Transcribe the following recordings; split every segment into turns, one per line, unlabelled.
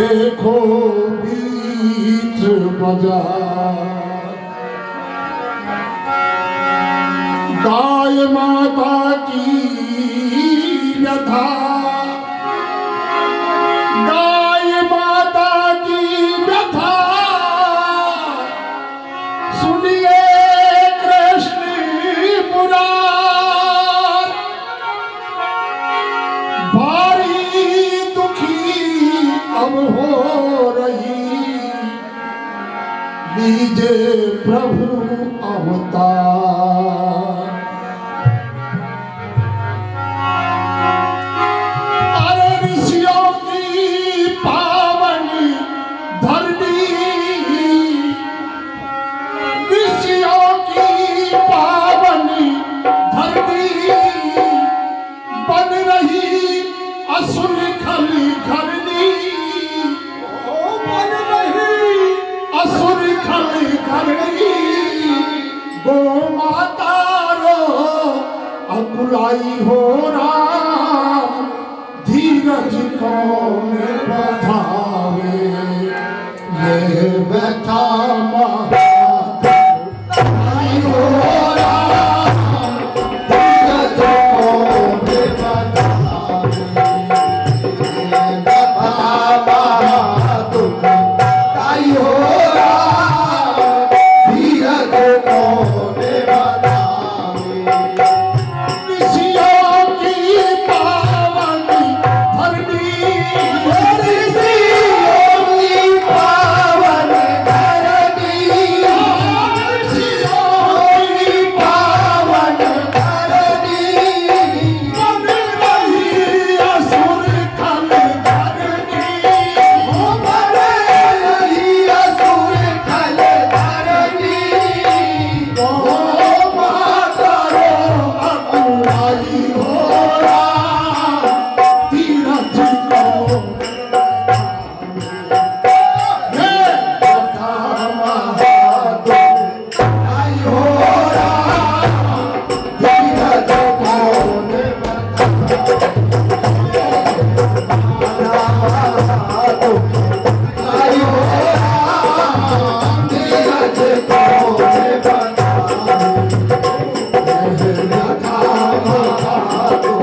देखो बीच बाजार, गाय माता की व्यथा, गाय माता की व्यथा सुनिए कृष्ण मुरार। भारी दुखी अब हो रही, लीजिए प्रभु अवतार। अरे ऋषियों की पावन धरनी, ऋषियों की पावन धरनी बन रही असुर खल घरनी, बन रही असुर खल घरनी। गो माता रो अकुलाई हो राम, धीरज कौन बधावे, ये व्यथा महाकुलाई हो राम, धीरज कौन बधावे, ये व्यथा महाकुलाई हो राम, धीरज कौन बधावे। ऋषियों की पावन धरनी, ऋषियों की पावन धरनी, ऋषियों की पावन धरनी बन रही असुर खल धरनी, बन रही असुर खल धरनी। गो माता रो अकुलाई हो राम, धीरज कौन बधावे, ये व्यथा महाकुलाई हो राम, धीरज कौन बधावे, हो राम, धीरज कौन बधावे, ये व्यथा महाकुलाई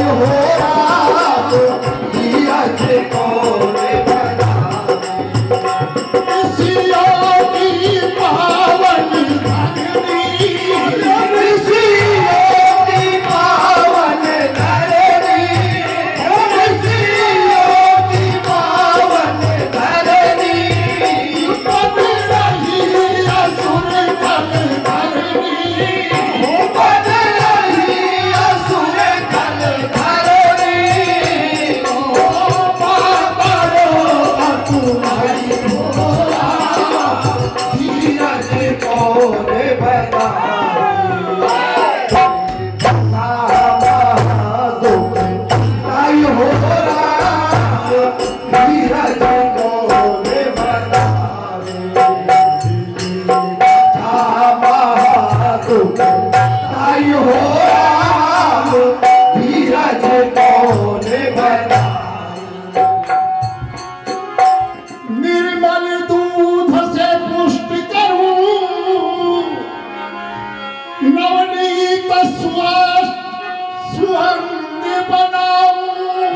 हो राम, धीरज कौन बधावे। ऋषियों की पावन धरनी, ऋषियों की पावन धरनी, ऋषियों की पावन धरनी बन रही असुर खल धरनी, बन रही असुर खल धरनी। ओ माता रो अकुलाई हो राम, धीरज कौन बधावे, महादुखदाई हो राम, धीरज कौन बधावे, महादुखदाई हो राम, धीरज कौन बधावे। निर्मल दूध से पुष्ट करूं, नवनीत सुगंध बनाऊं।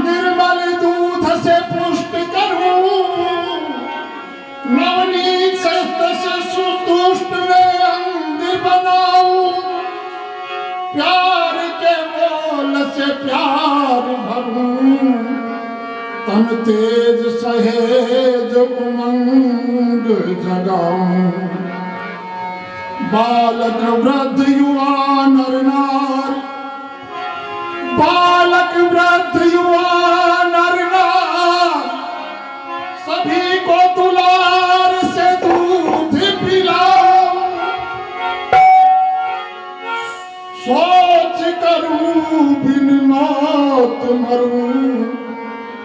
निर्मल दूध से पुष्ट करूं, नवनीत शस्त्र से सुतुष्ट में अंग बनाऊं। प्यार के बोल से प्यार भरूं, तन तेज सहेज उमंग जगाऊं। बालक वृद्ध युवा नर नार, बालक वृद्ध युवा नर नार सभी को दुलार से दूध पिलाऊं। सोच करूं बिन मौत मरूं,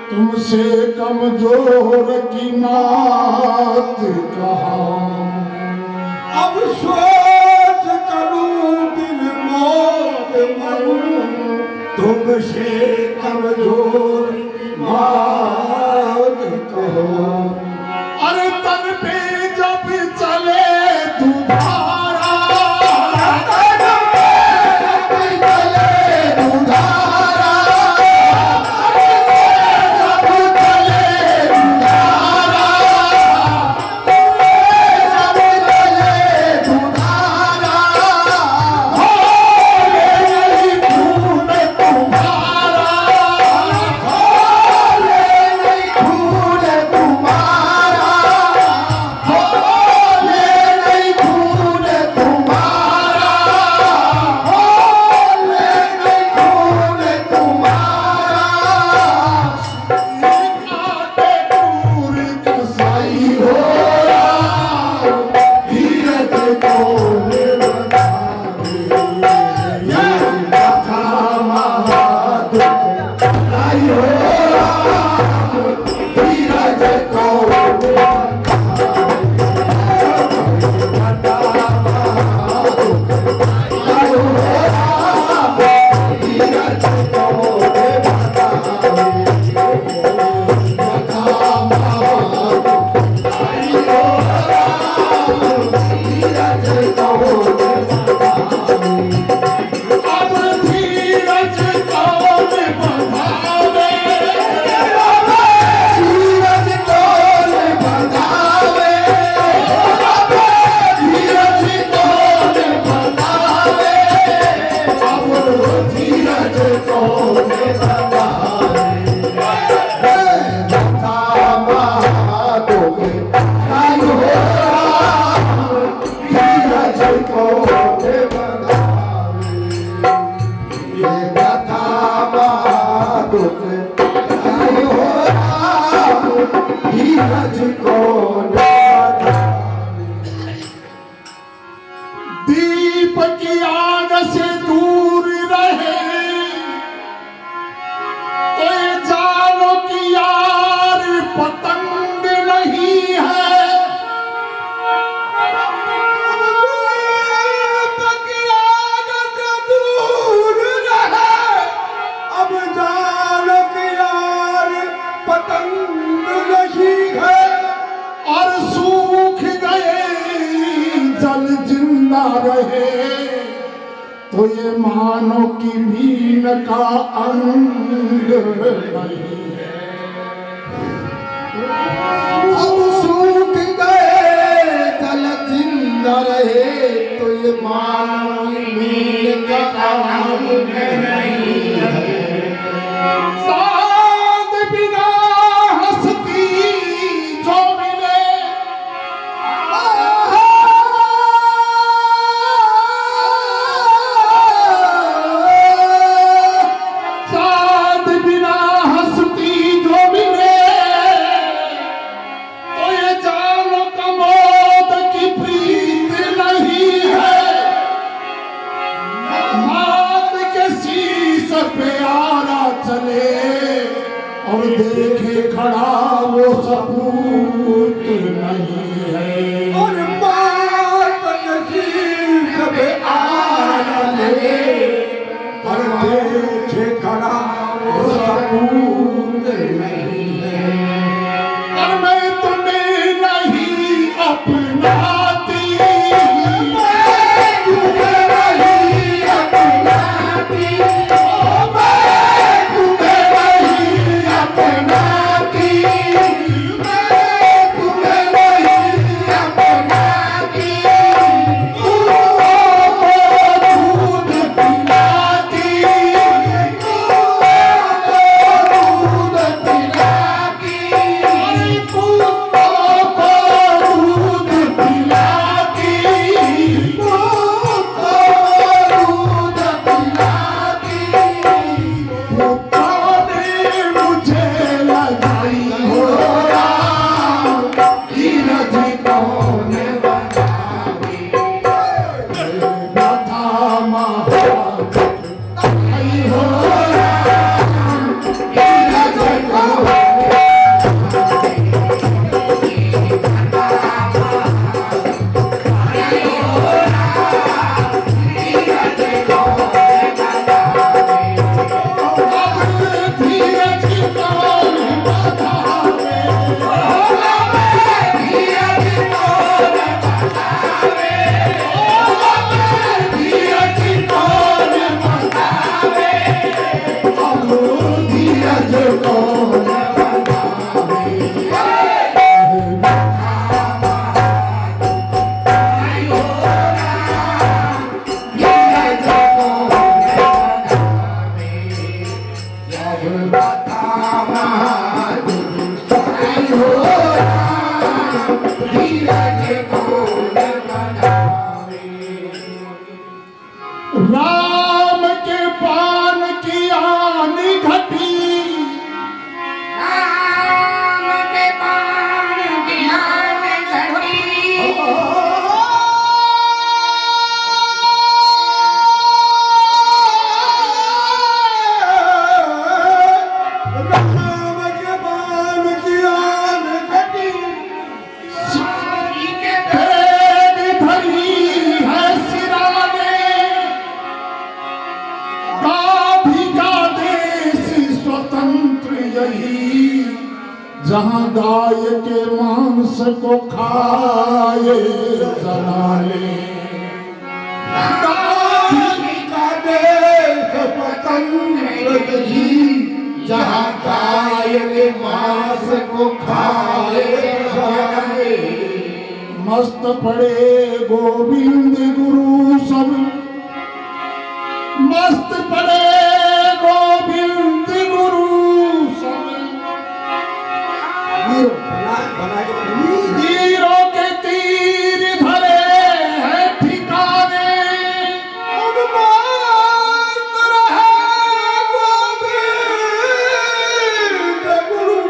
तुमसे कमजोर की मात कहा। अब सो तुमसे कमजोर बात कहो। अरे तन पे जब चले दुधारा, तन पे जब चले दुधारा, जब चले दुधारा, जब चले दुधारा, खोले नहीं खून तुम्हारा, खोले नहीं खून तुम्हारा, खोले नहीं खून तुम्हारा, खोले नहीं खून तुम्हारा। काटे दूर कसाई हो धीरज को बतावे, ये कथा महादुख लाई हो धीरज को अब धीरज कौन बंधावे, धीरज कौन बंधावे, धीरज कौन बंधावे, अब धीरज कौन बंधावे। कथा महादुख लाई हो धीरज कौन बंधावे, ये कथा महादुख लाई हो धीरज कौन बंधावे। दीप की आग से दूर रहे तो ये जानो कि यार पतंग नहीं है। दीप की आग से दूर रहे, अब जानो कि यार पतंग नहीं है। और सूख गए जल जिंदा रहे तो ये मानो कि मीन का अंग नहीं है। अब सूख गए जल जिंदा रहे तो ये मानो कि मीन का अंग नहीं है। साथ बिना हंसती जो मिले, साथ बिना हंसती जो मिले तो ये जानो कमोद की प्रीत नहीं है। मात के शीश पे आरा चले और देखे खड़ा वो सपूत नहीं है। और मात के शीश पे आरा चले और देखे खड़ा वो सपूत नहीं है। और मैं तुम्हें नहीं अपनाती, मैं तुम्हें नहीं अपनाती, ओ मैं तुम्हें नहीं अपनाती, मैं जहाँ गाय के मांस को खाए जनाने। का देश स्वतंत्र जी, जहाँ गाय के मांस को खाए जनाने। मस्त पड़े गोविंद गुरु सब, मस्त पड़े गोविंद गुरु सब। तीरों के तीर धरे हैं ठिकाने। मस्त रहे गोविंद गुरु,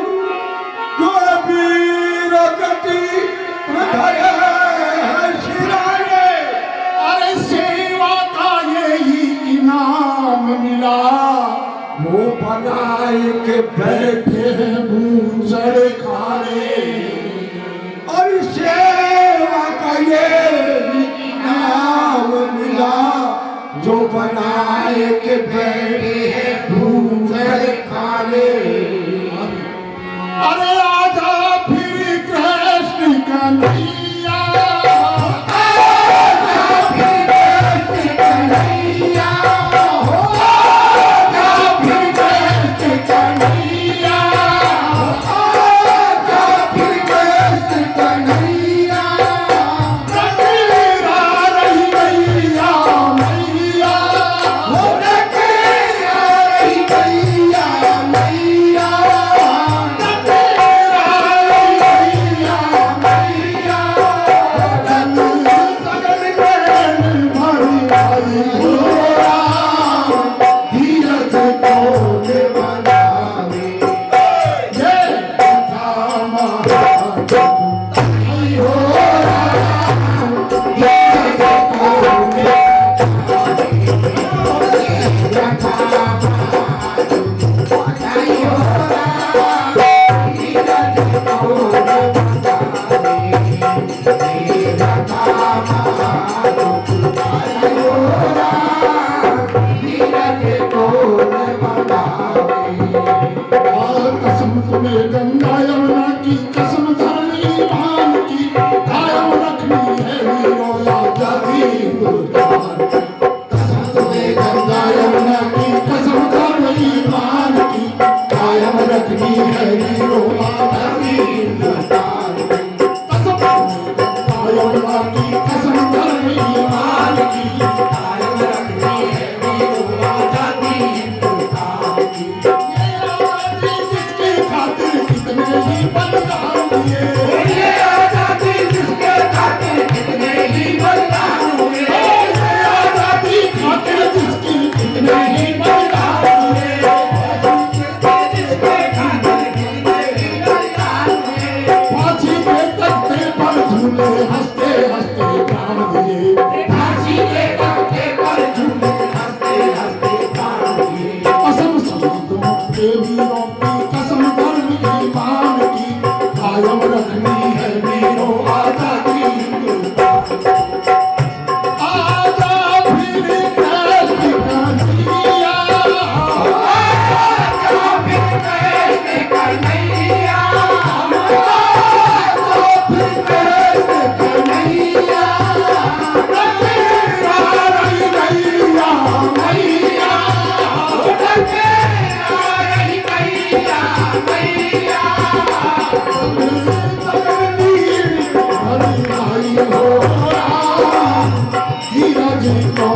जो वीरों के तीर धरे हैं शिराने। अरे सेवा का यही इनाम मिला, वो बनाए के बैठे हैं भूसड़ खाने। और सेवा का यही इनाम मिला, जो बनाए के बैठे हैं भूसड़ खाने। अरे आजा फिर कृष्ण कन्हैया, कसम तुम्हें गंगा यमुना की, कसम धर्म ईमान की, कायम रखनी है वीरों आजादी हिंदुस्तान। कसम तुम्हें गंगा यमुना की, कसम धर्म ईमान की, कायम रखनी है वीरों आजादी हिंदुस्तान। कसम गंगा यमुना की, कसम धर्म ईमान की, कायम रखनी है वीरों आजादी हिंदुस्तान की। कितने ही बलिदान दिए, ये आजादी जिसके खातिर कितने ही बलिदान हुए। ये आजादी खातिर जिसकी कितने ही बलिदान हुए, जिसके खातिर कितने ही बलिदान हुए। फांसी के तख्ते पर झूले हंसते हंसते प्राण दिए, फांसी के तख्ते पर झूले हंसते हंसते प्राण दिए। कसम संतों के वीरों की, कसम धर्म ईमान की, कायम रखनी है वीरों आजादी हिंदुस्तान। आजा फिर कृष्ण कन्हैया, आजा फिर कृष्ण कन्हैया, आजा फिर कृष्ण कन्हैया। रखेरा रही मैया मैया, रखेरा रही मैया मैया। धीरज को